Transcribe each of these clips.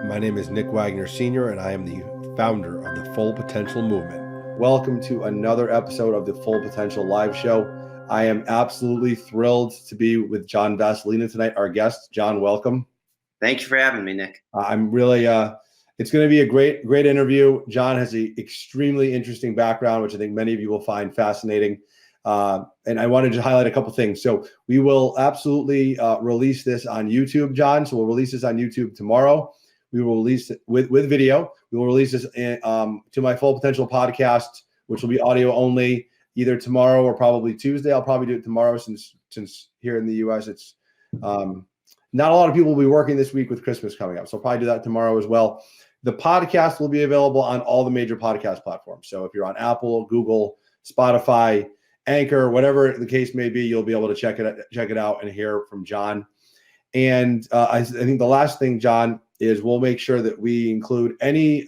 My name is Nick Wagner Sr., and I am the founder of the Full Potential Movement. Welcome to another episode of the Full Potential Live Show. I am absolutely thrilled to be with John Vasellina tonight, our guest. John, welcome. Thank you for having me, Nick. I'm really, it's going to be a great interview. John has an extremely interesting background, which I think many of you will find fascinating. And I wanted to highlight a couple things. So we will absolutely release this on YouTube, John. So we'll release this on YouTube tomorrow. We will release it with video. We will release this to my Full Potential podcast, which will be audio only, either tomorrow or probably Tuesday. I'll probably do it tomorrow since here in the U.S. it's not a lot of people will be working this week with Christmas coming up. So I'll probably do that tomorrow as well. The podcast will be available on all the major podcast platforms. So if you're on Apple, Google, Spotify, Anchor, whatever the case may be, you'll be able to check it out and hear from John. And I think the last thing, John, is we'll make sure that we include any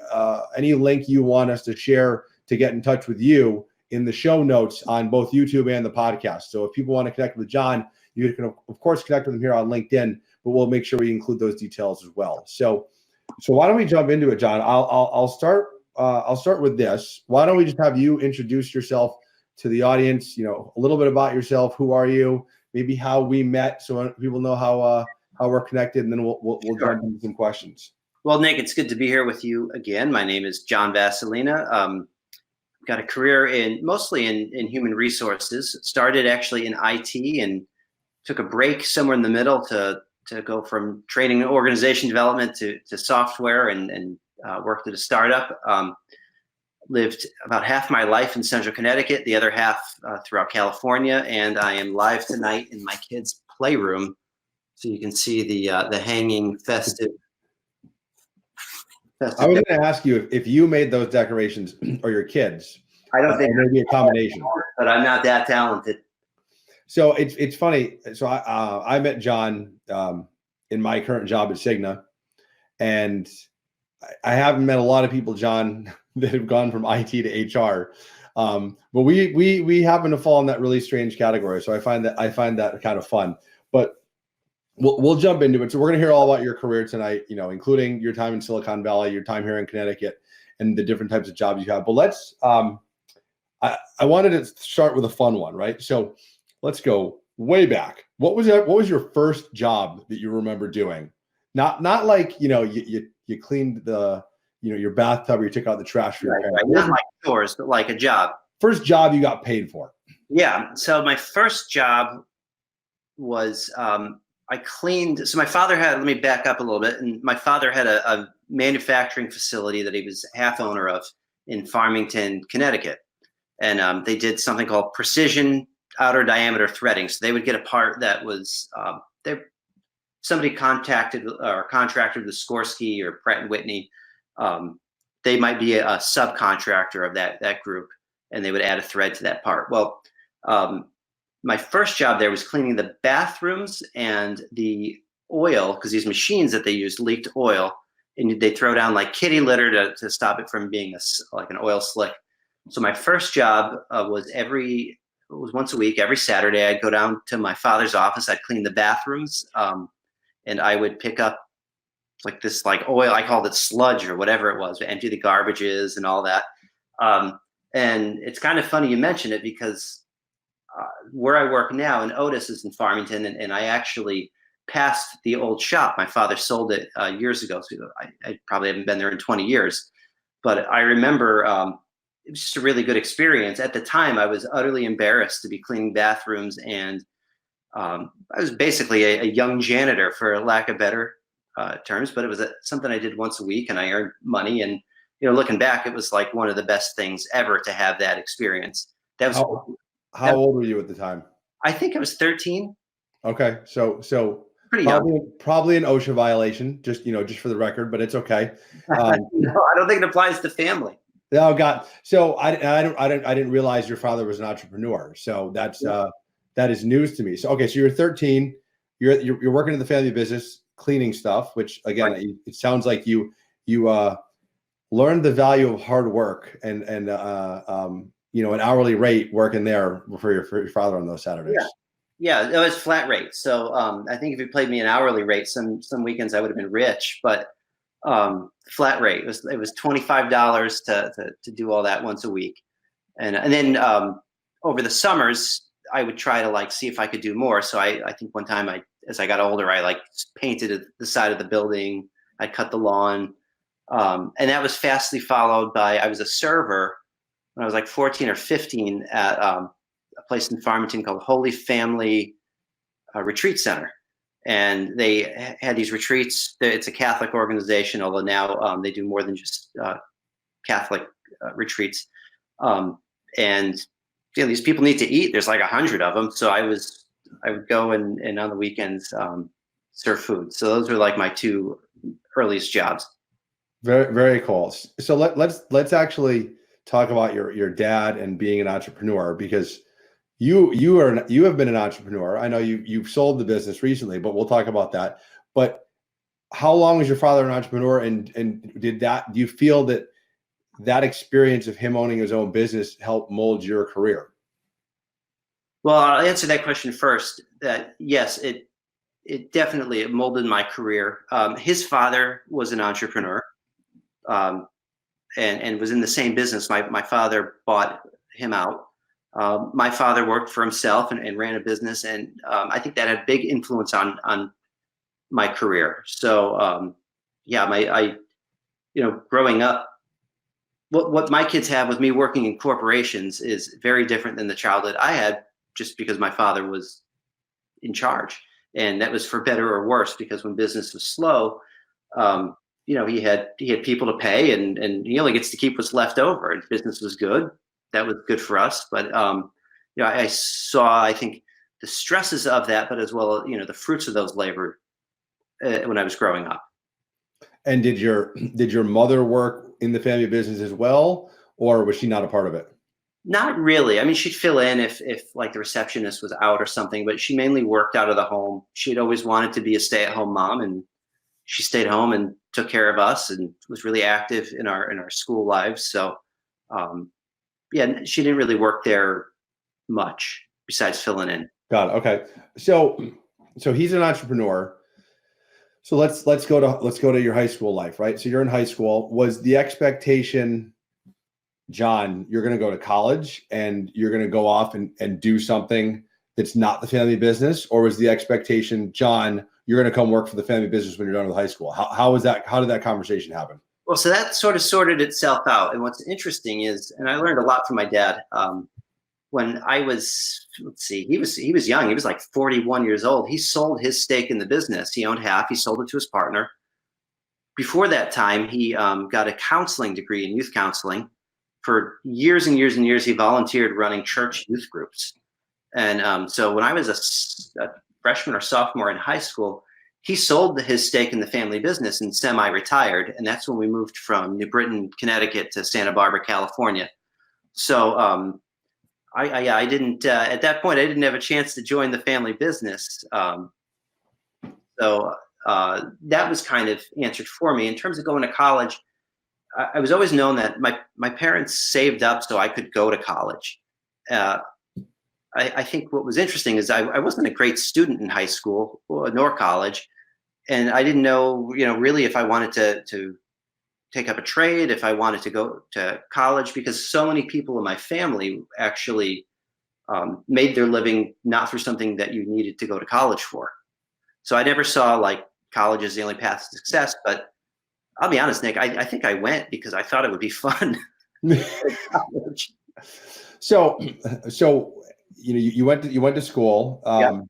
link you want us to share to get in touch with you in the show notes on both YouTube and the podcast. So if people want to connect with John, you can of course connect with him here on LinkedIn, but we'll make sure we include those details as well. So why don't we jump into it, John? I'll start with this. Why don't we just have you introduce yourself to the audience? You know, a little bit about yourself. Who are you? Maybe how we met, so people know how we're connected, and then we'll jump into some questions. Well, Nick, it's good to be here with you again. My name is John Vasellina. Got a career mostly in human resources. Started actually in IT and took a break somewhere in the middle to go from training and organization development to software and worked at a startup. Lived about half my life in Central Connecticut, the other half throughout California, and I am live tonight in my kids' playroom, so you can see the hanging festive. I was going to ask you if you made those decorations or your kids. I don't think maybe a combination, but I'm not that talented. So it's funny. So I met John in my current job at Cigna, and I haven't met a lot of people, John, that have gone from IT to HR. But we happen to fall in that really strange category. So I find that kind of fun. But we'll jump into it. So we're going to hear all about your career tonight, you know, including your time in Silicon Valley, your time here in Connecticut, and the different types of jobs you have. But let's I wanted to start with a fun one, right? So let's go way back. What was your first job that you remember doing? Not like, you know, you cleaned your bathtub or you took out the trash for your parents. Right. Not like chores, but like a job. First job you got paid for. Yeah. So my first job was I cleaned. So my father had, let me back up a little bit. And my father had a manufacturing facility that he was half owner of in Farmington, Connecticut. And they did something called precision outer diameter threading. So they would get a part that was, somebody contacted or contracted with Skorsky or Pratt and Whitney. They might be a subcontractor of that group, and they would add a thread to that part. Well, my first job there was cleaning the bathrooms and the oil, because these machines that they used leaked oil, and they throw down like kitty litter to stop it from being like an oil slick. So my first job was once a week, every Saturday. I'd go down to my father's office. I'd clean the bathrooms, and I would pick up like this oil. I called it sludge or whatever it was, empty the garbages and all that. And it's kind of funny you mention it, because where I work now in Otis is in Farmington, and I actually passed the old shop. My father sold it years ago, so I probably haven't been there in 20 years. But I remember it was just a really good experience. At the time, I was utterly embarrassed to be cleaning bathrooms, and I was basically a young janitor, for lack of better terms. But it was something I did once a week, and I earned money. And you know, looking back, it was like one of the best things ever to have that experience. That was how old were you at the time? I think I was 13. Okay, so pretty young. Probably an OSHA violation, just for the record, but it's okay. No, I don't think it applies to family. Oh God! So I didn't realize your father was an entrepreneur. So that is news to me. So okay, so you're 13. You're working in the family business, cleaning stuff, which again, right. It sounds like you learned the value of hard work and an hourly rate working there for your father on those Saturdays. Yeah, it was flat rate. So I think if you paid me an hourly rate, some weekends I would have been rich. But flat rate. It was $25 to do all that once a week, and then over the summers I would try to like see if I could do more. So I think one time as I got older, I like painted the side of the building. I cut the lawn, and that was fastly followed by I was a server when I was like 14 or 15 at a place in Farmington called Holy Family Retreat Center. And they had these retreats. It's a Catholic organization, although now they do more than just Catholic retreats. And these people need to eat. There's like 100 of them. So I would go and on the weekends serve food. So those were like my two earliest jobs. Very, very cool. So let's actually talk about your dad and being an entrepreneur, because you have been an entrepreneur. I know you've sold the business recently, but we'll talk about that. But how long was your father an entrepreneur, and do you feel that experience of him owning his own business helped mold your career? Well, I'll answer that question first. That yes, it definitely molded my career. His father was an entrepreneur, and was in the same business. My father bought him out. My father worked for himself and ran a business, and I think that had a big influence on my career. So growing up, what my kids have with me working in corporations is very different than the childhood I had, just because my father was in charge, and that was for better or worse. Because when business was slow, he had people to pay, and he only gets to keep what's left over. And business was good, that was good for us. But I saw, I think, the stresses of that, but as well, the fruits of those labor when I was growing up. And did your mother work in the family business as well, or was she not a part of it? Not really. I mean, she'd fill in if like the receptionist was out or something, but she mainly worked out of the home. She'd always wanted to be a stay-at-home mom, and she stayed home and took care of us and was really active in our school lives. So, she didn't really work there much besides filling in. Got it. Okay. So he's an entrepreneur. So let's go to your high school life, right? So you're in high school. Was the expectation, John, you're going to go to college and you're going to go off and do something that's not the family business? Or was the expectation, John, you're going to come work for the family business when you're done with high school? How did that conversation happen? Well, so that sort of sorted itself out. And what's interesting is, and I learned a lot from my dad, when I was, he was young. He was like 41 years old. He sold his stake in the business. He owned half. He sold it to his partner. Before that time, he got a counseling degree in youth counseling. For years and years and years, he volunteered running church youth groups. And so when I was a freshman or sophomore in high school, he sold his stake in the family business and semi-retired. And that's when we moved from New Britain, Connecticut to Santa Barbara, California. So I didn't, at that point, I didn't have a chance to join the family business. So that was kind of answered for me. In terms of going to college, I was always known that my parents saved up so I could go to college. I think what was interesting is I wasn't a great student in high school nor college. And I didn't know, really if I wanted to take up a trade, if I wanted to go to college, because so many people in my family actually made their living not through something that you needed to go to college for. So I never saw like college as the only path to success. But I'll be honest, Nick, I think I went because I thought it would be fun. So you went to school. Yeah.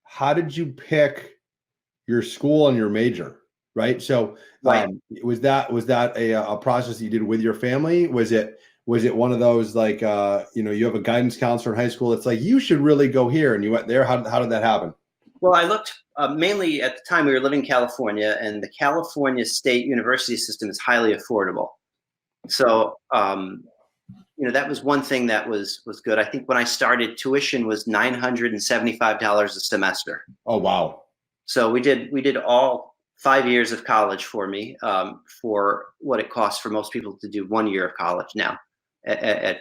How did you pick your school and your major? Right. So Right. Was that a process that you did with your family? Was it one of those like you have a guidance counselor in high school that's like, you should really go here, and you went there? How did that happen? Well, I looked mainly at the time we were living in California, and the California State University system is highly affordable. So that was one thing that was good. I think when I started, tuition was $975 a semester. Oh wow! So we did all 5 years of college for me for what it costs for most people to do 1 year of college now at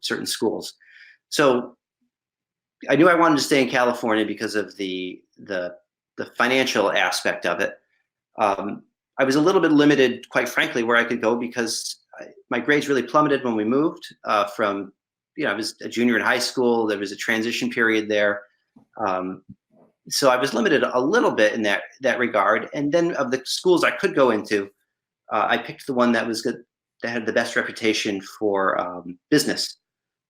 certain schools. So I knew I wanted to stay in California because of the financial aspect of it. I was a little bit limited, quite frankly, where I could go because my grades really plummeted when we moved from, I was a junior in high school. There was a transition period there. So I was limited a little bit in that regard. And then of the schools I could go into, I picked the one that was good, that had the best reputation for business.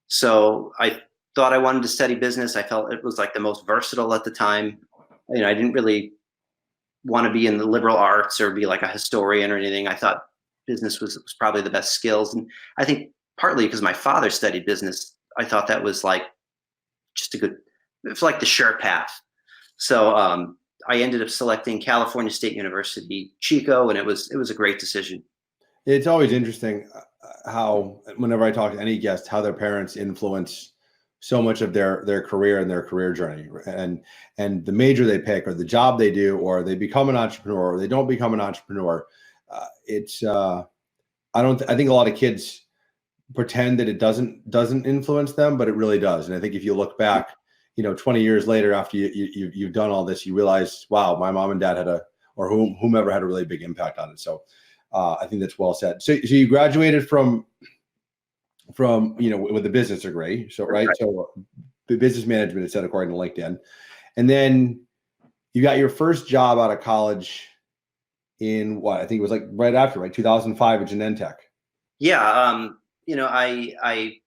So I thought I wanted to study business. I felt it was like the most versatile at the time. I didn't really want to be in the liberal arts or be like a historian or anything. I thought business was probably the best skills. And I think partly because my father studied business, I thought that was like just it's like the sure path. So I ended up selecting California State University, Chico, and it was a great decision. It's always interesting how, whenever I talk to any guest, how their parents influence so much of their career and their career journey, and the major they pick, or the job they do, or they become an entrepreneur, or they don't become an entrepreneur. I think a lot of kids pretend that it doesn't influence them, but it really does. And I think if you look back, 20 years later, after you've done all this, you realize, wow, my mom and dad or whomever had a really big impact on it. So I think that's well said. So you graduated from with a business degree. So, right. So the business management, it said, according to LinkedIn. And then you got your first job out of college in what? I think it was like right after, right? 2005 at Genentech. Yeah. I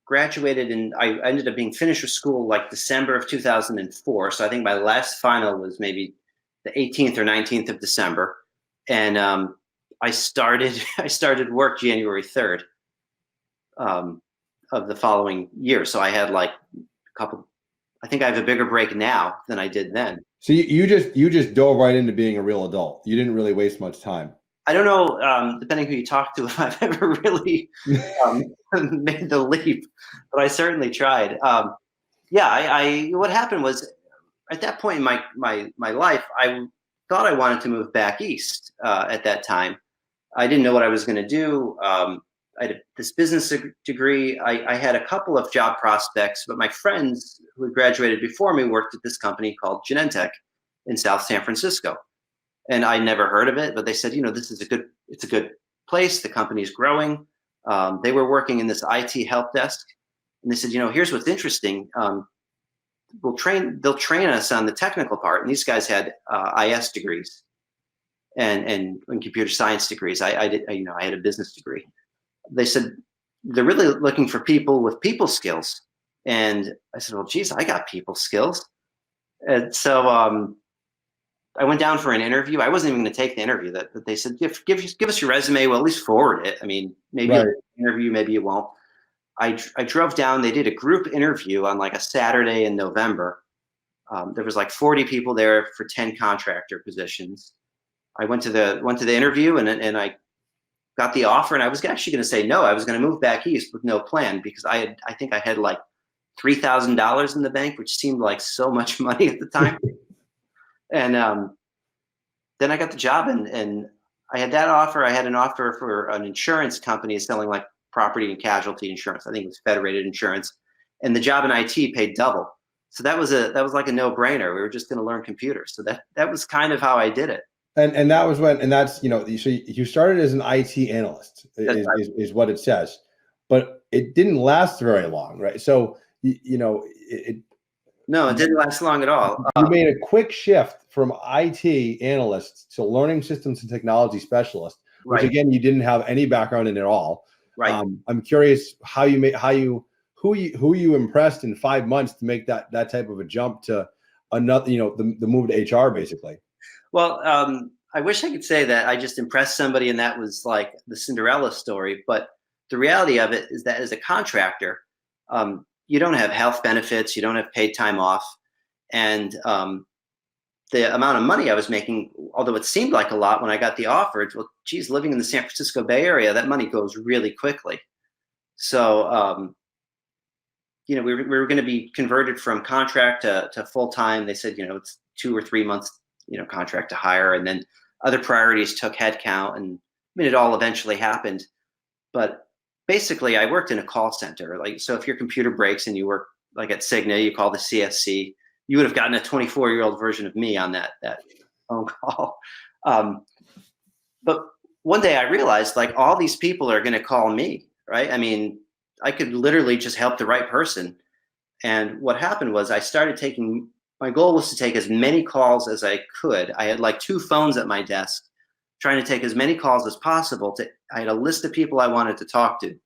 graduated and I ended up being finished with school like December of 2004. So I think my last final was maybe the 18th or 19th of December. And I started work January 3rd. Of the following year. So I had like I think I have a bigger break now than I did then. So you just dove right into being a real adult. You didn't really waste much time. I don't know, depending who you talk to, if I've ever really made the leap, but I certainly tried. What happened was at that point in my life, I thought I wanted to move back east at that time. I didn't know what I was going to do. I had this business degree. I had a couple of job prospects, but my friends who had graduated before me worked at this company called Genentech in South San Francisco. And I never heard of it, but they said, this is it's a good place. The company's growing. They were working in this IT help desk. And they said, here's what's interesting. They'll train us on the technical part. And these guys had IS degrees and computer science degrees. I had a business degree. They said, they're really looking for people with people skills. And I said, well, geez, I got people skills. And so I went down for an interview. I wasn't even going to take the interview. That they said, give us your resume. We'll at least forward it. I mean, maybe right. You'll interview, maybe you won't. I drove down. They did a group interview on like a Saturday in November. There was like 40 people there for 10 contractor positions. I went to the interview and I got the offer, and I was actually going to say no. I was going to move back east with no plan because I think I had like $3,000 in the bank, which seemed like so much money at the time. And then I got the job, and I had that offer. I had an offer for an insurance company selling like property and casualty insurance. I think it was Federated Insurance, and the job in IT paid double. So that was like a no-brainer. We were just going to learn computers. So that was kind of how I did it. And that was when, and that's, so you started as an IT analyst is what it says, but it didn't last very long, right? So, no, it didn't last long at all. You made a quick shift from IT analyst to learning systems and technology specialist, which right. Again, you didn't have any background in at all. Right. I'm curious who you impressed in 5 months to make that type of a jump to another, the move to HR basically. Well, I wish I could say that I just impressed somebody and that was like the Cinderella story. But the reality of it is that as a contractor, you don't have health benefits, you don't have paid time off. And the amount of money I was making, although it seemed like a lot when I got the offer, well, geez, living in the San Francisco Bay Area, that money goes really quickly. So, we were going to be converted from contract to full-time. They said, it's 2 or 3 months contract to hire, and then other priorities took headcount, and it all eventually happened. But basically, I worked in a call center. So if your computer breaks and you work like at Cigna, you call the CSC, you would have gotten a 24-year-old version of me on that phone call. But one day I realized like all these people are going to call me, right? I mean, I could literally just help the right person. And what happened was I started taking, my goal was to take as many calls as I could. I had like 2 phones at my desk, trying to take as many calls as possible. I had a list of people I wanted to talk to,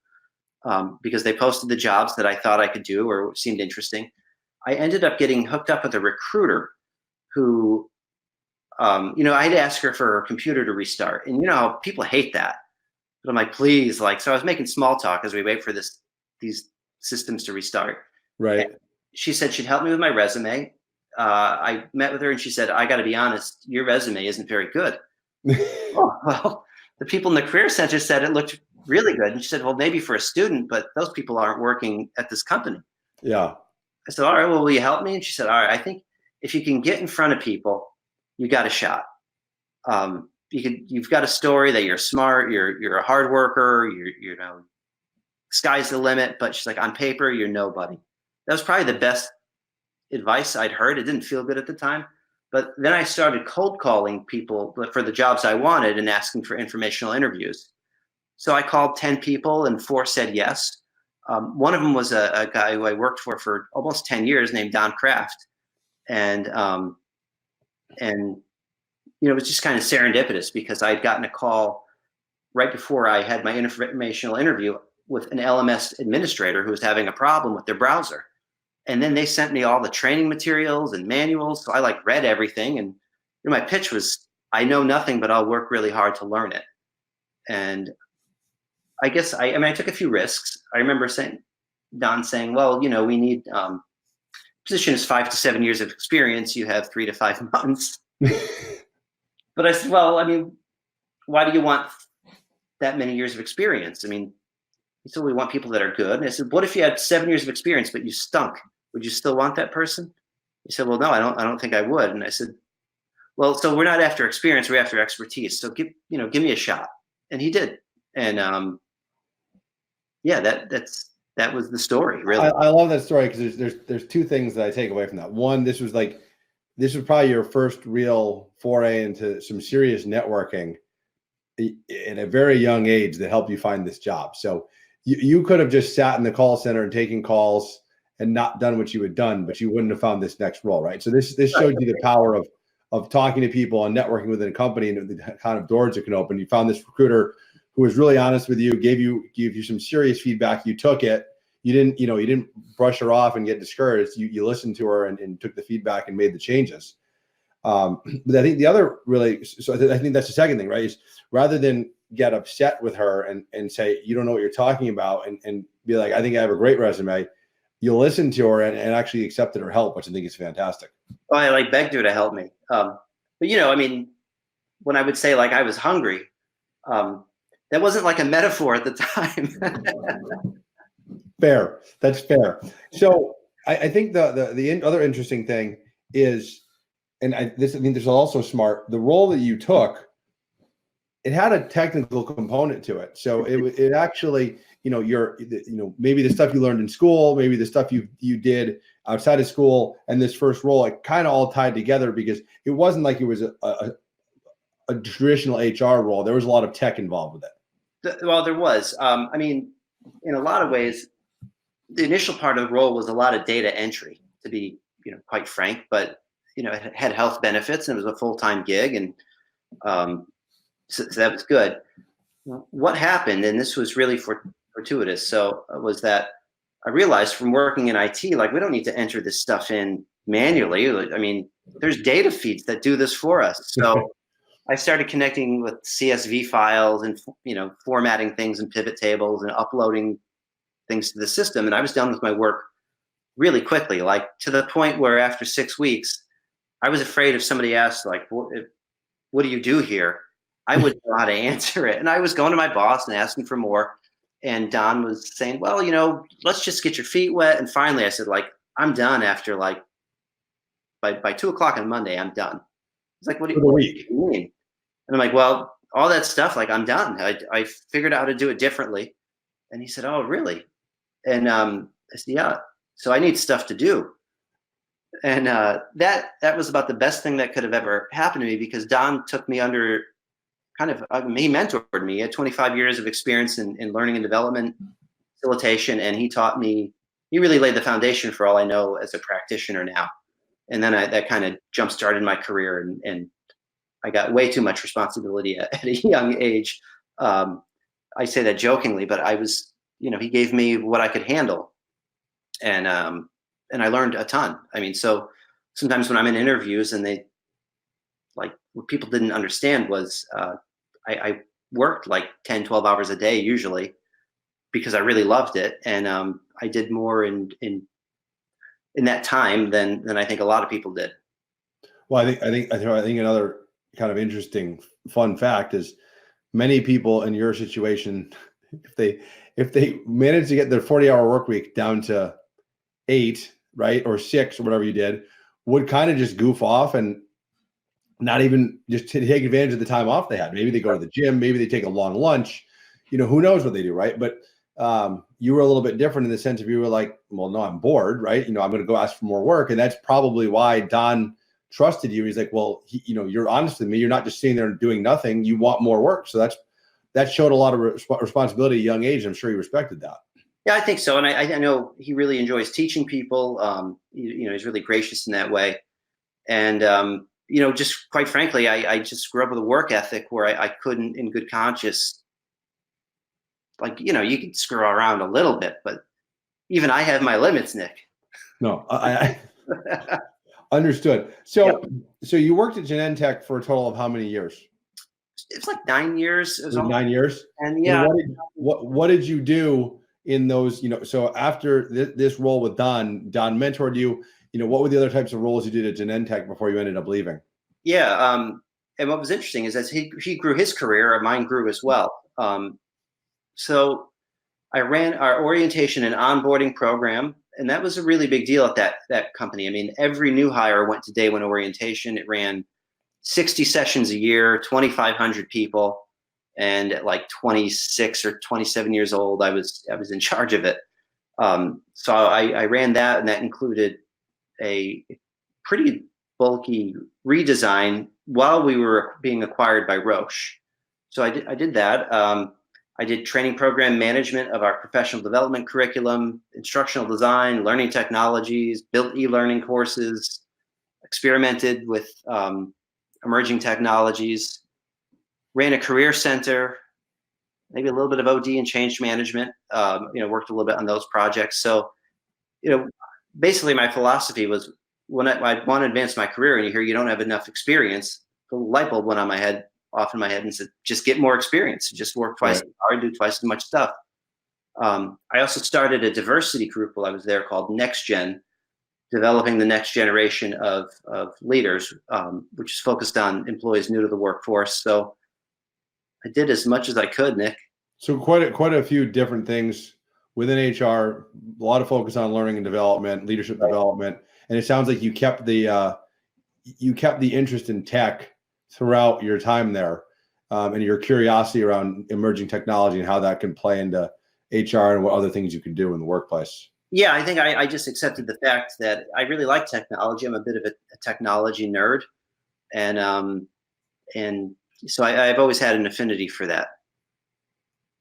because they posted the jobs that I thought I could do or seemed interesting. I ended up getting hooked up with a recruiter who, I had to ask her for her computer to restart. And people hate that. But I'm like, please, like, so I was making small talk as we wait for these systems to restart. Right. And she said she'd help me with my resume. I met with her and she said, I got to be honest, your resume isn't very good. Oh, well, the people in the Career Center said it looked really good. And she said, well, maybe for a student, but those people aren't working at this company. Yeah. I said, all right, well, will you help me? And she said, all right, I think if you can get in front of people, you got a shot. You've got a story that you're smart, you're a hard worker, sky's the limit. But she's like, on paper, you're nobody. That was probably the best advice I'd heard. It didn't feel good at the time. But then I started cold calling people for the jobs I wanted and asking for informational interviews. So I called 10 people and 4 said yes. One of them was a guy who I worked for almost 10 years named Don Kraft. And it was just kind of serendipitous because I'd gotten a call right before I had my informational interview with an LMS administrator who was having a problem with their browser. And then they sent me all the training materials and manuals. So I read everything. And my pitch was, I know nothing, but I'll work really hard to learn it. And I guess I took a few risks. I remember Don saying, well, we need, position is 5 to 7 years of experience. You have 3 to 5 months. But I said, well, why do you want that many years of experience? He said, we want people that are good. And I said, what if you had 7 years of experience, but you stunk? Would you still want that person? He said, well, no, I don't think I would. And I said, well, so we're not after experience, we're after expertise. So give me a shot. And he did. And that was the story, really. I love that story because there's 2 things that I take away from that. One, this was probably your first real foray into some serious networking at a very young age that helped you find this job. So you could have just sat in the call center and taken calls and not done what you had done, but you wouldn't have found this next role, right? So this showed you the power of talking to people and networking within a company and the kind of doors it can open. You found this recruiter who was really honest with you, gave you some serious feedback. You took it. You didn't brush her off and get discouraged. You listened to her and took the feedback and made the changes. But I think the other I think that's the second thing, right? Is rather than get upset with her and say, you don't know what you're talking about and be like, I think I have a great resume. You listen to her and actually accepted her help, which I think is fantastic. Oh, I begged her to help me. But when I would say I was hungry, that wasn't a metaphor at the time. Fair. That's fair. So I think the other interesting thing is, this is also smart. The role that you took, it had a technical component to it. So it actually, maybe the stuff you learned in school, maybe the stuff you did outside of school, and this first role, it kind of all tied together because it wasn't like it was a traditional HR role. There was a lot of tech involved with it. Well, there was. In a lot of ways, the initial part of the role was a lot of data entry, to be quite frank. But it had health benefits and it was a full-time gig, and so that was good. What happened, and this was really fortuitous, was that I realized from working in IT, we don't need to enter this stuff in manually. There's data feeds that do this for us. So I started connecting with CSV files and formatting things in pivot tables and uploading things to the system. And I was done with my work really quickly, to the point where after 6 weeks, I was afraid if somebody asked, what do you do here? I wouldn't know how to answer it. And I was going to my boss and asking for more. And Don was saying, well, let's just get your feet wet. And finally I said, I'm done after by 2 o'clock on Monday, I'm done. He's like, what do you mean? And I'm like, well, all that stuff, I'm done. I figured out how to do it differently. And he said, oh, really? And I said, yeah. So I need stuff to do. And that was about the best thing that could have ever happened to me, because Don took me under he mentored me. He had 25 years of experience in learning and development, facilitation, and he really laid the foundation for all I know as a practitioner now. And then that kind of jump started my career, and I got way too much responsibility at a young age. I say that jokingly, but he gave me what I could handle, and I learned a ton. I mean, so sometimes when I'm in interviews and what people didn't understand was I worked like 10, 12 hours a day usually because I really loved it. And I did more in that time than I think a lot of people did. Well, I think another kind of interesting fun fact is many people in your situation, if they manage to get their 40-hour work week down to 8, right, or 6 or whatever you did, would kind of just goof off and not even just to take advantage of the time off they had. Maybe they go to the gym, maybe they take a long lunch, who knows what they do, right? But you were a little bit different in the sense of you were like, well, no, I'm bored, right? I'm going to go ask for more work. And that's probably why Don trusted you. He's like, well, you're honest with me. You're not just sitting there doing nothing. You want more work. So that showed a lot of responsibility at a young age. I'm sure he respected that. Yeah, I think so. And I know he really enjoys teaching people. He's really gracious in that way. And, just quite frankly, I just grew up with a work ethic where I couldn't in good conscience, you could screw around a little bit, but even I have my limits, Nick. No, I understood. So, So you worked at Genentech for a total of how many years? It's like 9 years. It was 9 years. And yeah. What did you do in those, so after this role with Don mentored you, what were the other types of roles you did at Genentech before you ended up leaving? Yeah. And what was interesting is as he grew his career, mine grew as well. So I ran our orientation and onboarding program, and that was a really big deal at that company. I mean, every new hire went to day one orientation. It ran 60 sessions a year, 2,500 people. And at like 26 or 27 years old, I was in charge of it. So I ran that, and that included a pretty bulky redesign while we were being acquired by Roche. So I did that. I did training program management of our professional development curriculum, instructional design, learning technologies, built e-learning courses, experimented with emerging technologies, ran a career center, maybe a little bit of OD and change management, worked a little bit on those projects. So, basically my philosophy was when I want to advance my career and you hear you don't have enough experience, the light bulb went off in my head and said, just get more experience, just work twice as hard, do twice as much stuff. I also started a diversity group while I was there called Next Gen, developing the next generation of leaders, which is focused on employees new to the workforce. So I did as much as I could, Nick. So quite a few different things within HR, a lot of focus on learning and development, leadership development. And it sounds like you kept the interest in tech throughout your time there, and your curiosity around emerging technology and how that can play into HR and what other things you can do in the workplace. Yeah, I think I just accepted the fact that I really like technology. I'm a bit of a technology nerd, and so I've always had an affinity for that.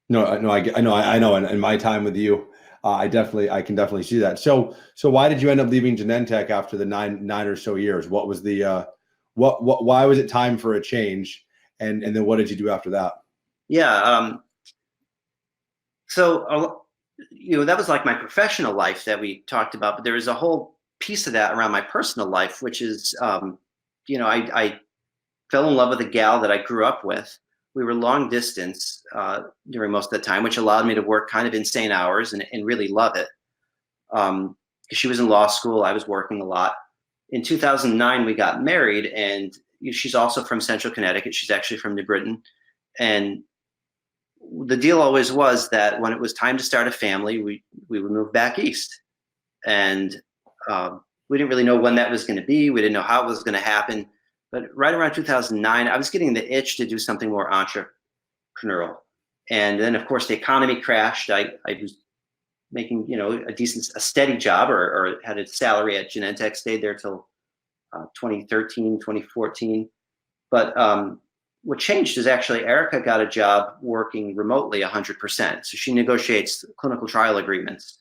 I know. And in my time with you, I can definitely see that. So why did you end up leaving Genentech after the nine or so years? What was the why was it time for a change? And then what did you do after that? Yeah. So that was like my professional life that we talked about, but there was a whole piece of that around my personal life, which is, I fell in love with a gal that I grew up with. We were long distance during most of the time, which allowed me to work kind of insane hours and really love it. She was in law school. I was working a lot. In 2009, we got married, and she's also from Central Connecticut. She's actually from New Britain. And the deal always was that when it was time to start a family, we would move back east. And we didn't really know when that was going to be. We didn't know how it was going to happen. But right around 2009, I was getting the itch to do something more entrepreneurial. And then, of course, the economy crashed. I was making, a steady job or had a salary at Genentech, stayed there till 2013, 2014. But what changed is actually Erica got a job working remotely 100%. So she negotiates clinical trial agreements.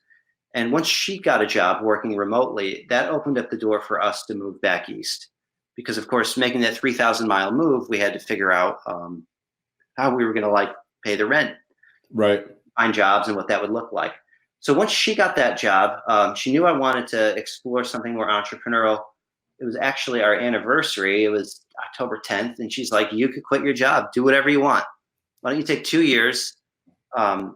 And once she got a job working remotely, that opened up the door for us to move back east. Because of course, making that 3,000-mile move, we had to figure out how we were going to like pay the rent, Right. find jobs, and what that would look like. So once she got that job, she knew I wanted to explore something more entrepreneurial. It was actually our anniversary. It was October 10th. And she's like, you could quit your job, do whatever you want. Why don't you take 2 years? At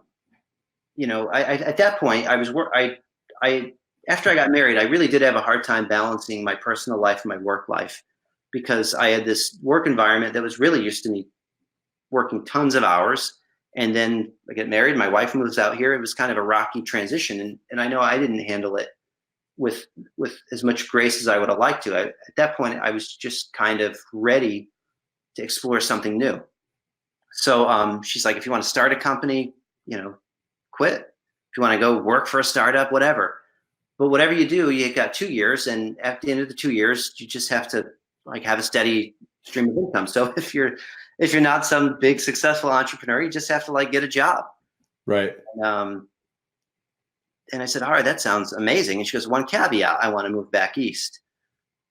that point, after I got married, I really did have a hard time balancing my personal life and my work life, because I had this work environment that was really used to me working tons of hours. And then I get married, my wife moves out here. It was kind of a rocky transition. And I know I didn't handle it with as much grace as I would have liked to. At that point, I was just kind of ready to explore something new. So she's like, if you want to start a company, quit. If you want to go work for a startup, whatever. But whatever you do, you got 2 years. And at the end of the 2 years, you just have to like have a steady stream of income. So if you're not some big successful entrepreneur, you just have to like get a job. Right. And I said, all right, that sounds amazing. And she goes, one caveat, I want to move back east.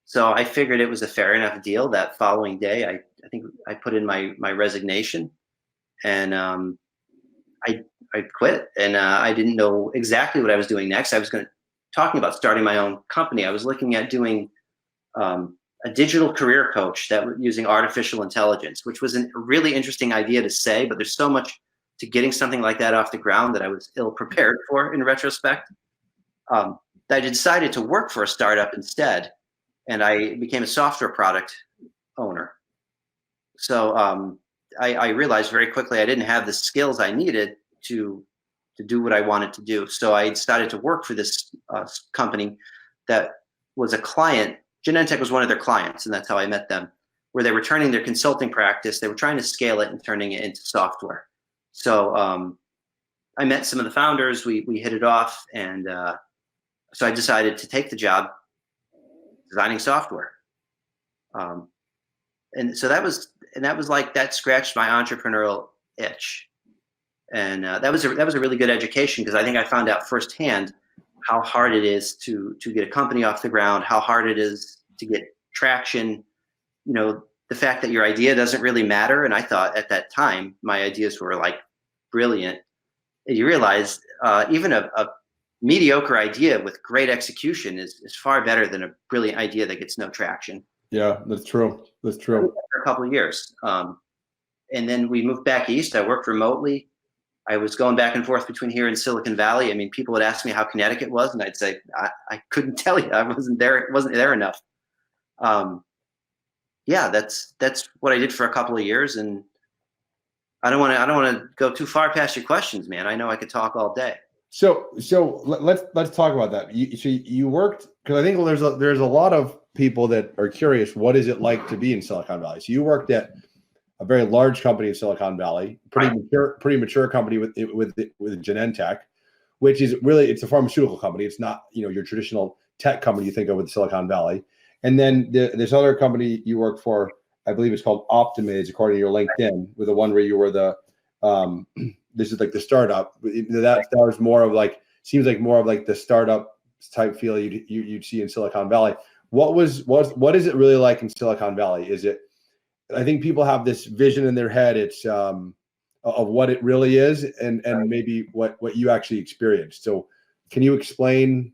So I figured it was a fair enough deal. That following day, I think I put in my resignation, and I quit. And I didn't know exactly what I was doing next. I was talking about starting my own company. I was looking at doing a digital career coach that using artificial intelligence, which was a really interesting idea to say, but there's so much to getting something like that off the ground that I was ill prepared for in retrospect. I decided to work for a startup instead, and I became a software product owner. So I realized very quickly I didn't have the skills I needed to do what I wanted to do. So I decided to work for this company that was a client. Genentech was one of their clients, and that's how I met them, where they were turning their consulting practice. They were trying to scale it and turning it into software. So I met some of the founders. We hit it off, and so I decided to take the job designing software. And so that was like that scratched my entrepreneurial itch, and that was a really good education, because I think I found out firsthand how hard it is to get a company off the ground, how hard it is to get traction. The fact that your idea doesn't really matter. And I thought at that time my ideas were like brilliant. And you realize even a mediocre idea with great execution is far better than a brilliant idea that gets no traction. Yeah, that's true. That's true. For a couple of years. And then we moved back east. I worked remotely. I was going back and forth between here and Silicon Valley. I mean, people would ask me how Connecticut was, and I'd say, I couldn't tell you. I wasn't there. It wasn't there enough. Yeah, that's what I did for a couple of years. And I don't want to go too far past your questions, man. I know I could talk all day. So let's talk about that. You worked, because I think there's a lot of people that are curious, what is it like to be in Silicon Valley? So you worked at a very large company in Silicon Valley, pretty mature company with Genentech, which is really, it's a pharmaceutical company. It's not your traditional tech company you think of with Silicon Valley. And then this other company you worked for, I believe it's called Optimize, according to your LinkedIn, with the one where you were the this is like the startup. That was more of like, seems like more of like the startup type feel you'd see in Silicon Valley. What is it really like in Silicon Valley? Is it, I think people have this vision in their head. It's of what it really is, and maybe what you actually experienced. So can you explain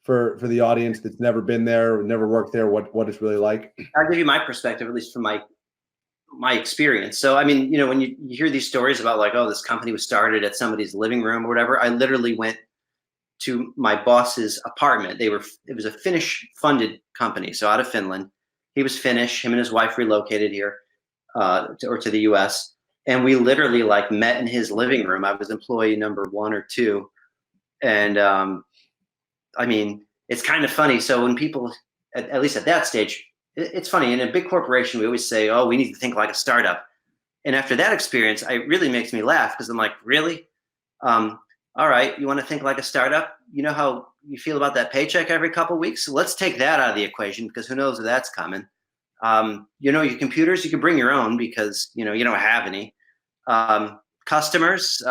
for the audience that's never been there or never worked there, what it's really like? I'll give you my perspective, at least from my experience. So, I mean, when you hear these stories about like, oh, this company was started at somebody's living room or whatever, I literally went to my boss's apartment. It was a Finnish funded company. So out of Finland. He was Finnish. Him and his wife relocated here to the US. And we literally like met in his living room. I was employee number 1 or 2. And I mean, it's kind of funny. So when people, at least at that stage, it's funny. In a big corporation, we always say, oh, we need to think like a startup. And after that experience, it really makes me laugh, because I'm like, really? All right, you want to think like a startup? You know how you feel about that paycheck every couple of weeks? So let's take that out of the equation, because who knows if that's coming. Your computers, you can bring your own because, you don't have any. Customers,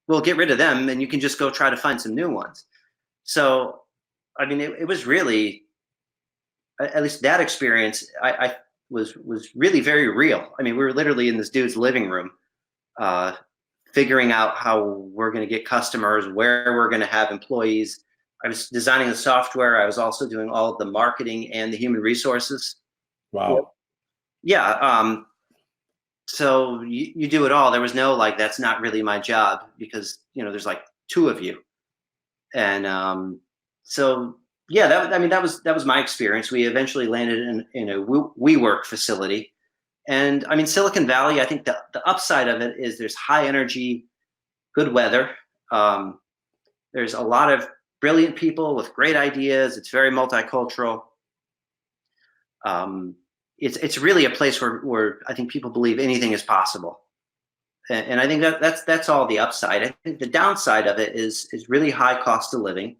we'll get rid of them and you can just go try to find some new ones. So, I mean, it was really, at least that experience, I was really very real. I mean, we were literally in this dude's living room, figuring out how we're going to get customers, where we're going to have employees. I was designing the software. I was also doing all of the marketing and the human resources. Wow. Yeah. So you do it all. There was no like, that's not really my job because, there's like two of you. And so, yeah, that was my experience. We eventually landed in a WeWork facility. And I mean, Silicon Valley, I think the upside of it is there's high energy, good weather. There's a lot of brilliant people with great ideas. It's very multicultural. It's really a place where I think people believe anything is possible. And I think that's all the upside. I think the downside of it is really high cost of living.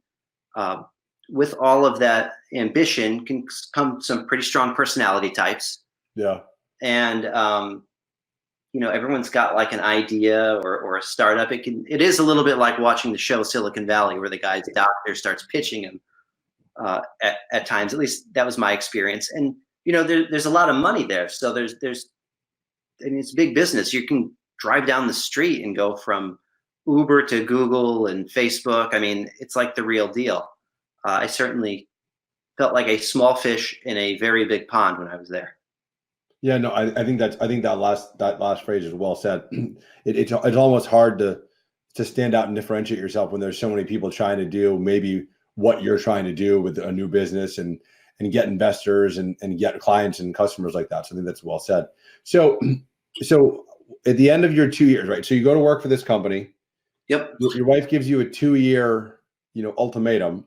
With all of that ambition can come some pretty strong personality types. Yeah. And everyone's got like an idea or a startup. It is a little bit like watching the show Silicon Valley, where the guy's doctor starts pitching him at times. At least that was my experience. And there's a lot of money there. So there's I mean, it's big business. You can drive down the street and go from Uber to Google and Facebook. I mean, it's like the real deal. I certainly felt like a small fish in a very big pond when I was there. Yeah, no, I think that last phrase is well said. It's almost hard to stand out and differentiate yourself when there's so many people trying to do maybe what you're trying to do with a new business and get investors and get clients and customers like that. So I think that's well said. So at the end of your 2 years, right? So you go to work for this company. Yep. Your wife gives you a 2-year, ultimatum.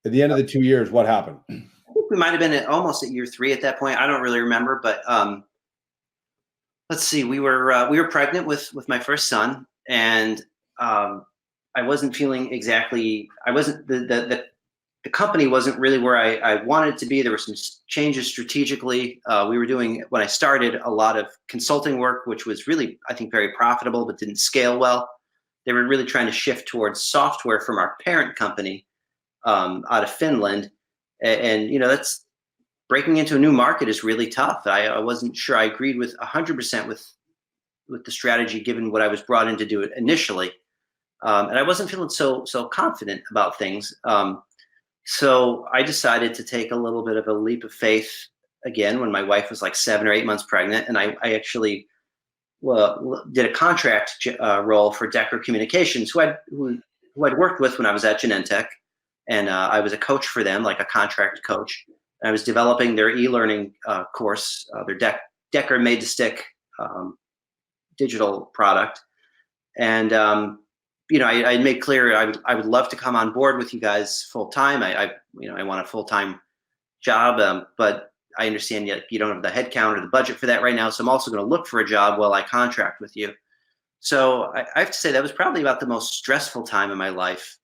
At the end of the 2 years, what happened? I think we might have been almost at year 3 at that point. I don't really remember, but let's see. We were pregnant with my first son, and I wasn't feeling exactly. I wasn't the company wasn't really where I wanted it to be. There were some changes strategically. We were doing, when I started, a lot of consulting work, which was really, I think, very profitable, but didn't scale well. They were really trying to shift towards software from our parent company out of Finland. And that's breaking into a new market is really tough. I wasn't sure I agreed with 100% with the strategy, given what I was brought in to do it initially. And I wasn't feeling so confident about things. So I decided to take a little bit of a leap of faith again when my wife was like 7 or 8 months pregnant. And I actually did a contract role for Decker Communications, who I'd worked with when I was at Genentech. And I was a coach for them, like a contract coach. And I was developing their e-learning course, their Decker Made to Stick digital product. And I made clear I would love to come on board with you guys full time. I want a full time job, but I understand you don't have the headcount or the budget for that right now. So I'm also going to look for a job while I contract with you. So I have to say that was probably about the most stressful time in my life.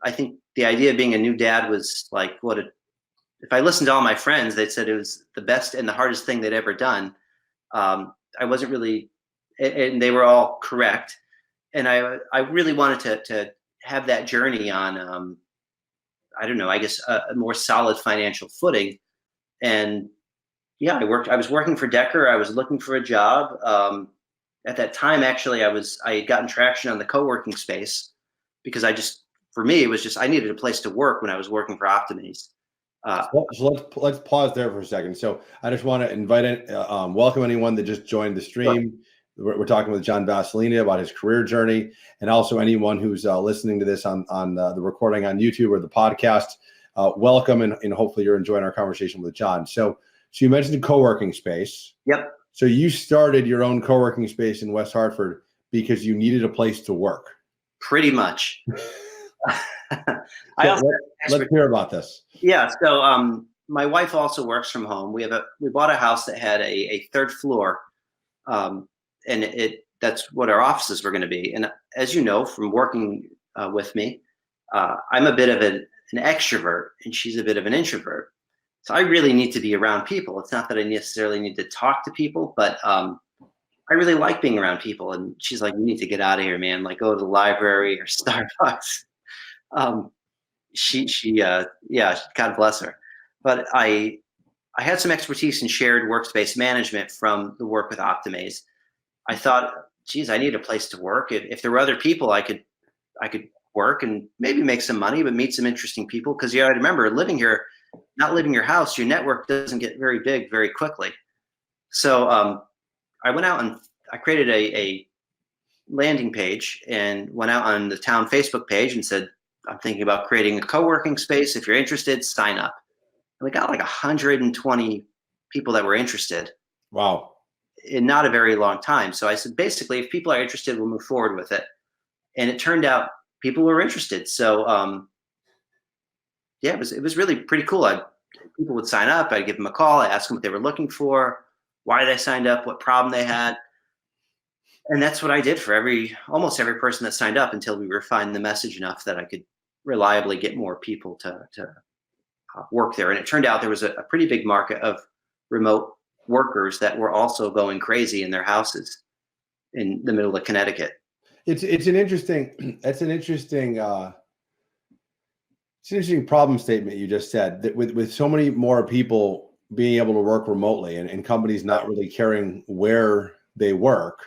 I think the idea of being a new dad was like if I listened to all my friends, they said it was the best and the hardest thing they'd ever done. I wasn't really, and they were all correct. And I really wanted to have that journey on, I don't know, I guess a more solid financial footing. And yeah, I was working for Decker. I was looking for a job. At that time, actually, I had gotten traction on the co-working space because for me, it was just, I needed a place to work when I was working for Optimities. So let's pause there for a second. So I just want to welcome anyone that just joined the stream. Sure. We're talking with John Vasellina about his career journey, and also anyone who's listening to this on the recording on YouTube or the podcast. Welcome, and hopefully you're enjoying our conversation with John. So you mentioned the co-working space. Yep. So you started your own co-working space in West Hartford because you needed a place to work. Pretty much. Let's hear about this. Yeah. So my wife also works from home. We bought a house that had a third floor, and that's what our offices were going to be. And as you know from working with me, I'm a bit of an extrovert, and she's a bit of an introvert. So I really need to be around people. It's not that I necessarily need to talk to people, but I really like being around people. And she's like, you need to get out of here, man. Like go to the library or Starbucks. Um, yeah, God bless her. But I had some expertise in shared workspace management from the work with Optimaze. I thought, geez, I need a place to work. If there were other people, I could work and maybe make some money, but meet some interesting people. Because I remember living here, not living your house, your network doesn't get very big very quickly. So I went out and I created a landing page and went out on the town Facebook page and said, I'm thinking about creating a co-working space. If you're interested, sign up. And we got like 120 people that were interested. Wow. In not a very long time. So I said, basically, if people are interested, we'll move forward with it. And it turned out people were interested. So yeah, it was really pretty cool. People would sign up. I'd give them a call. I asked them what they were looking for, why they signed up, what problem they had. And that's what I did for almost every person that signed up until we refined the message enough that I could reliably get more people to work there. And it turned out there was a pretty big market of remote workers that were also going crazy in their houses in the middle of Connecticut. It's an interesting problem statement you just said, that with so many more people being able to work remotely and companies not really caring where they work.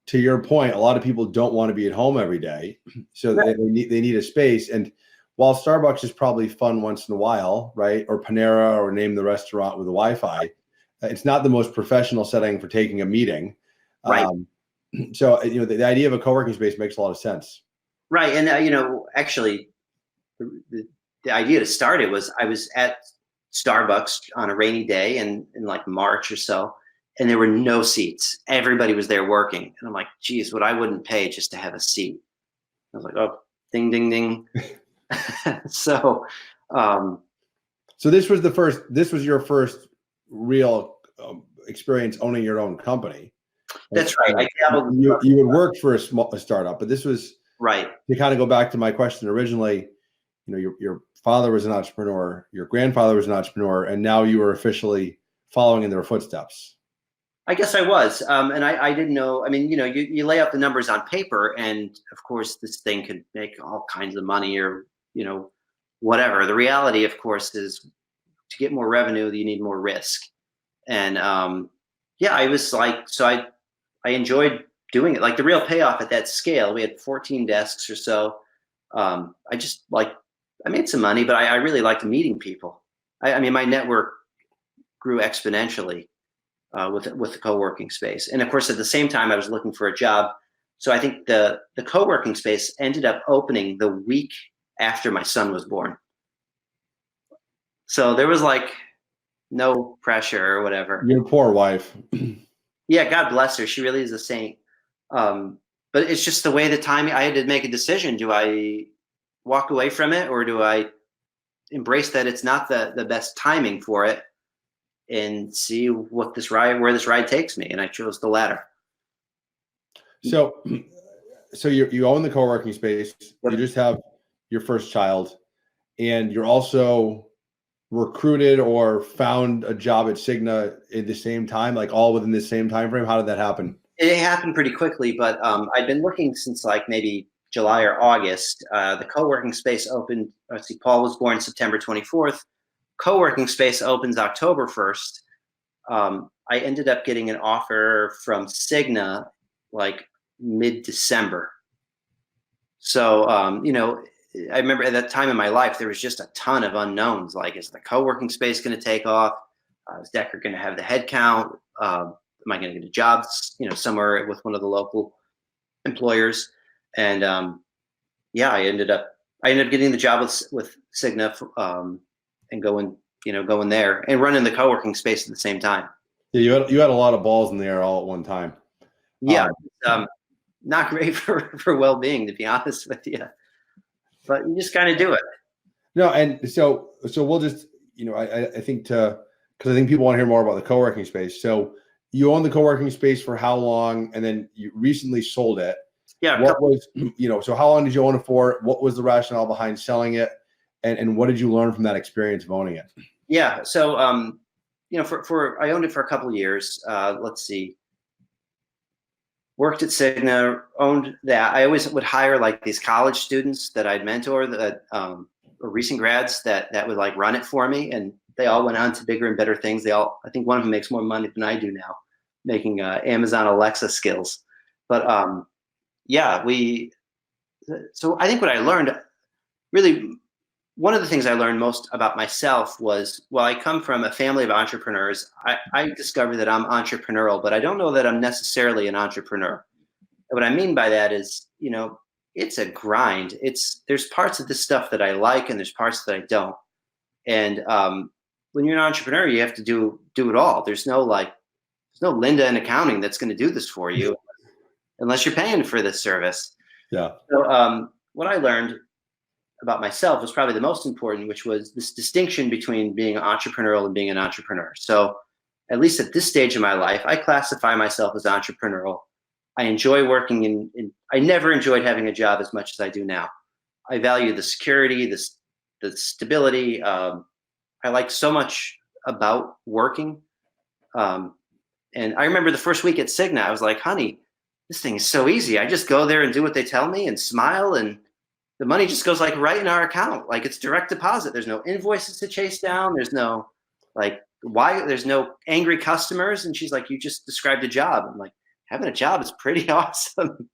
To your point, a lot of people don't want to be at home every day, so Right. they need a space. And while Starbucks is probably fun once in a while, right, or Panera, or name the restaurant with the Wi-Fi, it's not the most professional setting for taking a meeting. Right. So the idea of a co-working space makes a lot of sense. Right. And actually, the idea to start it was I was at Starbucks on a rainy day in like March or so, and there were no seats. Everybody was there working. And I'm like, geez, what I wouldn't pay just to have a seat. I was like, oh, ding, ding, ding. So this was your first real experience owning your own company. That's right. You would work for a startup, but this was right. To kind of go back to my question originally. Your father was an entrepreneur, your grandfather was an entrepreneur, and now you are officially following in their footsteps. I guess I was, and I didn't know. I mean, you lay out the numbers on paper, and of course, this thing could make all kinds of money, or whatever. The reality, of course, is to get more revenue, you need more risk. And yeah, I was like, so I enjoyed doing it. Like the real payoff at that scale, we had 14 desks or so. I made some money, but I really liked meeting people. I mean, my network grew exponentially with the co-working space. And of course, at the same time, I was looking for a job. So I think the co-working space ended up opening the week after my son was born. So there was like no pressure or whatever. Your poor wife. Yeah, God bless her. She really is a saint. But it's just the way the timing, I had to make a decision. Do I walk away from it, or do I embrace that it's not the best timing for it and see where this ride takes me? And I chose the latter. So you own the co-working space. Yep. You just have your first child, and you're also recruited or found a job at Cigna at the same time, like all within the same time frame. How did that happen? It happened pretty quickly, but I'd been looking since like maybe July or August. The co-working space opened. Let's see, Paul was born September 24th. Co-working space opens October 1st. I ended up getting an offer from Cigna like mid-December. So, I remember at that time in my life, there was just a ton of unknowns. Like, is the co-working space going to take off? Is Decker going to have the head count? Am I going to get a job, somewhere with one of the local employers? And yeah, I ended up getting the job with Cigna and going there and running the co-working space at the same time. Yeah, you had a lot of balls in the air all at one time. Yeah, not great for well-being, to be honest with you. But you just kind of do it. No, and so we'll just, I think because I think people want to hear more about the co-working space. So you own the co-working space for how long? And then you recently sold it. Yeah. So how long did you own it for? What was the rationale behind selling it? And what did you learn from that experience of owning it? Yeah. So, for I owned it for a couple of years. Let's see. Worked at Cigna, owned that. I always would hire like these college students that I'd mentor, that or recent grads that would like run it for me, and they all went on to bigger and better things. I think one of them makes more money than I do now, making Amazon Alexa skills. But yeah, So I think what I learned, really, one of the things I learned most about myself was, well, I come from a family of entrepreneurs. I discovered that I'm entrepreneurial, but I don't know that I'm necessarily an entrepreneur. What I mean by that is, it's a grind. There's parts of this stuff that I like, and there's parts that I don't. And when you're an entrepreneur, you have to do it all. There's no Linda in accounting that's going to do this for you, unless you're paying for this service. Yeah. So what I learned about myself was probably the most important, which was this distinction between being entrepreneurial and being an entrepreneur. So at least at this stage of my life, I classify myself as entrepreneurial. I enjoy working I never enjoyed having a job as much as I do now. I value the security, the stability. I like so much about working. And I remember the first week at Cigna, I was like, honey, this thing is so easy. I just go there and do what they tell me and smile, and the money just goes like right in our account. Like, it's direct deposit. There's no invoices to chase down. There's no there's no angry customers. And she's like, you just described a job. I'm like, having a job is pretty awesome.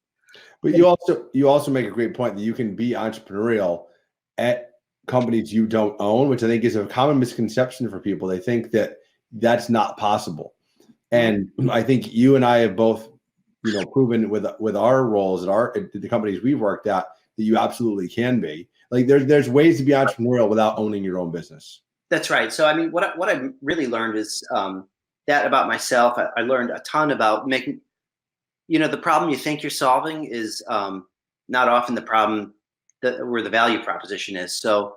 But you also make a great point that you can be entrepreneurial at companies you don't own, which I think is a common misconception for people. They think that that's not possible. And I think you and I have both, proven with our roles at the companies we've worked at, that you absolutely can be. Like, there's ways to be entrepreneurial without owning your own business. That's right. So, I mean, what I really learned is that about myself. I learned a ton about making, the problem you think you're solving is not often the problem where the value proposition is. So,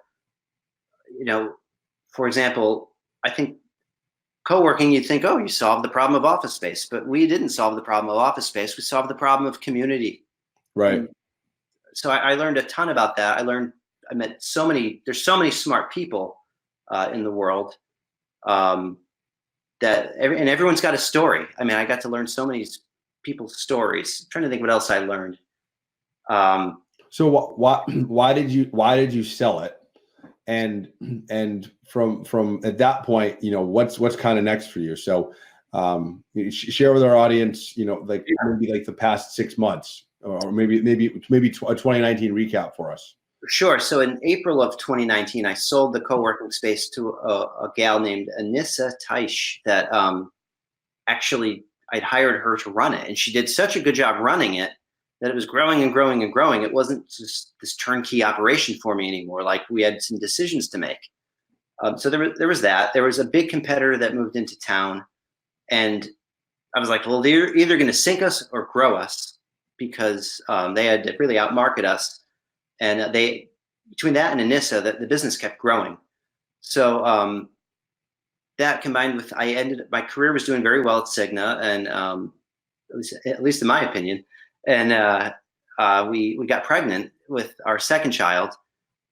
for example, I think coworking, you'd think, oh, you solved the problem of office space, but we didn't solve the problem of office space. We solved the problem of community. Right. And so I learned a ton about that. I met there's so many smart people in the world and everyone's got a story. I mean, I got to learn so many people's stories. I'm trying to think what else I learned. So why did you sell it? And from at that point, what's kind of next for you? So share with our audience, maybe like the past 6 months, or maybe a 2019 recap for us. Sure. So in April of 2019, I sold the co-working space to a gal named Anissa Taish that actually I'd hired her to run it. And she did such a good job running it that it was growing and growing and growing. It wasn't just this turnkey operation for me anymore. Like, we had some decisions to make. So there was that. There was a big competitor that moved into town. And I was like, well, they're either going to sink us or grow us, because they had to really outmarket us. And between that and Anissa, the business kept growing. So that combined with, my career was doing very well at Cigna, and at least in my opinion. And we got pregnant with our second child,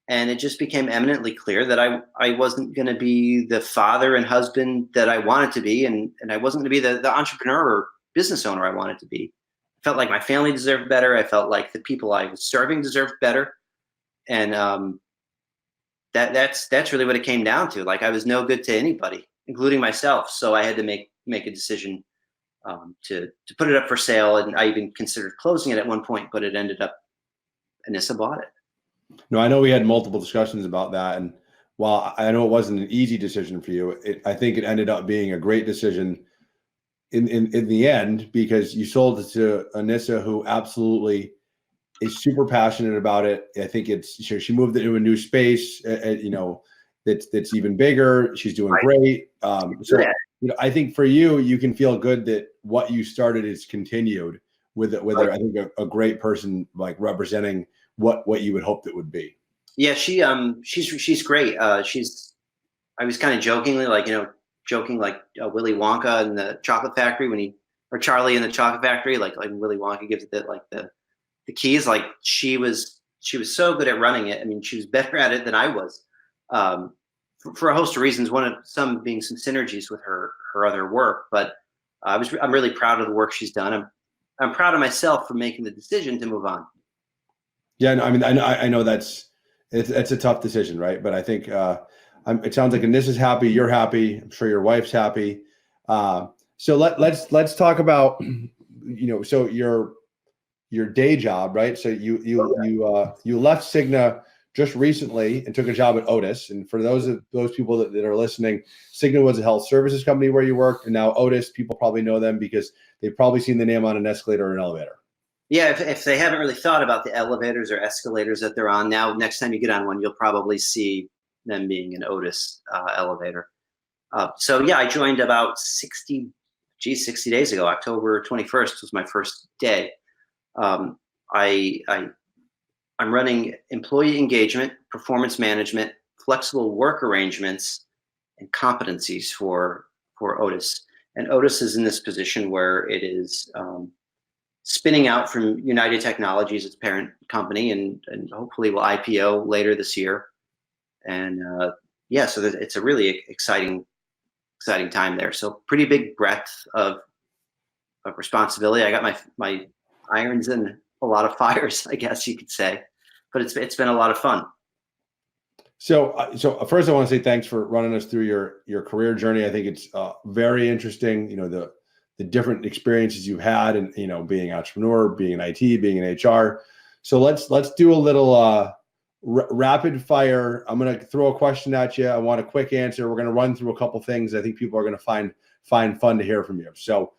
and it just became eminently clear that I wasn't going to be the father and husband that I wanted to be, and I wasn't going to be the entrepreneur or business owner I wanted to be. I felt like my family deserved better. I felt like the people I was serving deserved better, and that's really what it came down to. Like, I was no good to anybody, including myself. So I had to make a decision to put it up for sale, and I even considered closing it at one point, but it ended up Anissa bought it. No, I know we had multiple discussions about that, and while I know it wasn't an easy decision for you, I think it ended up being a great decision in the end, because you sold it to Anissa, who absolutely is super passionate about it. I think she moved it into a new space, that's even bigger. She's doing great. So I think for you can feel good that what you started is continued with I think a great person, like, representing what you would hope that would be. Yeah, she's great. I was kind of jokingly like Willy Wonka in the Chocolate Factory or Charlie in the Chocolate Factory, like Willy Wonka gives it the keys. Like, she was so good at running it. I mean, she was better at it than I was. for a host of reasons. One of some being some synergies with her other work, but I'm really proud of the work she's done. I'm proud of myself for making the decision to move on. Yeah, no, I mean, I know it's a tough decision, right? But I think it sounds like Anissa's happy, you're happy. I'm sure your wife's happy. So let's talk about, so your day job, right? So you left Cigna just recently and took a job at Otis. And for those people that are listening, Cigna was a health services company where you worked, and now Otis, people probably know them because they've probably seen the name on an escalator or an elevator. Yeah, if they haven't really thought about the elevators or escalators that they're on, now next time you get on one, you'll probably see them being an Otis elevator. So yeah, I joined about 60 days ago. October 21st was my first day. I'm running employee engagement, performance management, flexible work arrangements, and competencies for Otis. And Otis is in this position where it is spinning out from United Technologies, its parent company, and hopefully will IPO later this year. And so it's a really exciting time there. So pretty big breadth of responsibility. I got my irons in a lot of fires, I guess you could say, but it's been a lot of fun. So first I want to say thanks for running us through your career journey. I think it's very interesting, the different experiences you've had, and being an entrepreneur, being in IT, being in HR. So let's do a little rapid fire. I'm going to throw a question at you. I want a quick answer. We're going to run through a couple things I think people are going to find fun to hear from you. So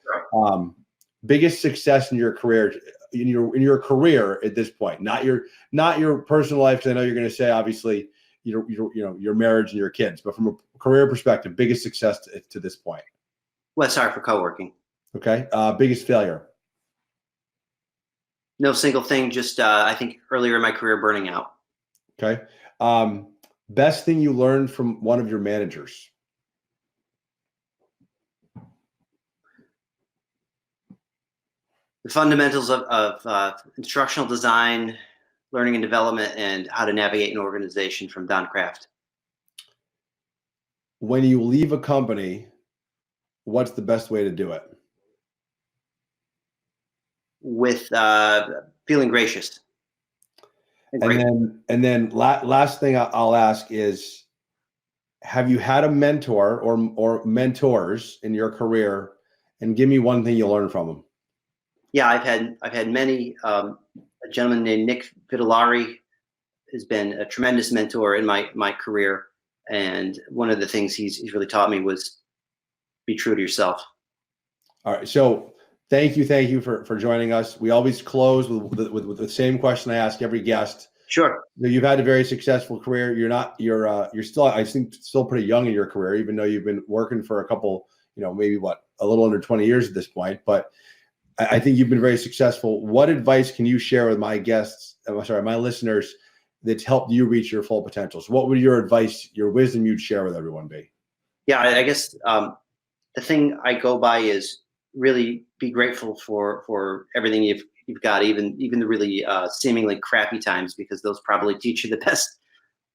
biggest success in your career, in your career at this point, not your personal life, because I know you're going to say obviously your marriage and your kids, but from a career perspective, biggest success to this point. Well, sorry, for coworking. Okay. Biggest failure. No single thing, just I think earlier in my career, burning out. Okay. Best thing you learned from one of your managers. The fundamentals of instructional design, learning and development, and how to navigate an organization from Don Kraft. When you leave a company, what's the best way to do it? With feeling gracious. And then last thing I'll ask is, have you had a mentor or mentors in your career, and give me one thing you learned from them? Yeah, I've had many. A gentleman named Nick Vitellari has been a tremendous mentor in my career, and one of the things he's really taught me was be true to yourself. All right, so thank you for joining us. We always close with the same question I ask every guest. Sure. You've had a very successul career. You're still, I think, still pretty young in your career, even though you've been working for a couple, maybe a little under 20 years at this point. But I think you've been very successful. What advice can you share with my listeners, that's helped you reach your full potential? So what would your advice, your wisdom you'd share with everyone be? Yeah, I guess the thing I go by is really be grateful for everything you've got, even the really seemingly crappy times, because those probably teach you the best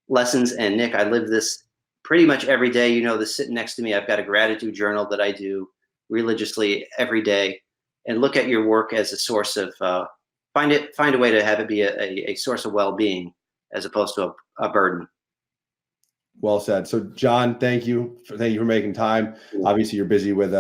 lessons. And Nick, I live this pretty much every day. This sitting next to me, I've got a gratitude journal that I do religiously every day, and look at your work as a source of find a way to have it be a source of well-being as opposed to a burden. Well said. So John, thank you for making time. Obviously you're busy with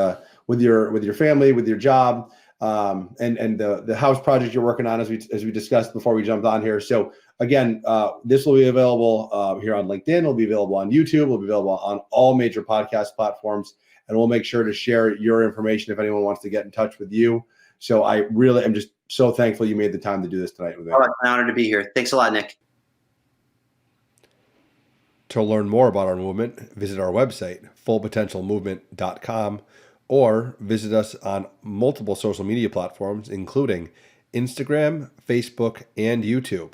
your family, with your job, and the house project you're working on, as we discussed before we jumped on here. So again, this will be available here on LinkedIn. It'll be available on YouTube. It'll be available on all major podcast platforms, and we'll make sure to share your information if anyone wants to get in touch with you. So I really am just so thankful you made the time to do this tonight with me. Oh, it's an honor to be here. Thanks a lot, Nick. To learn more about our movement, visit our website, fullpotentialmovement.com, or visit us on multiple social media platforms, including Instagram, Facebook, and YouTube.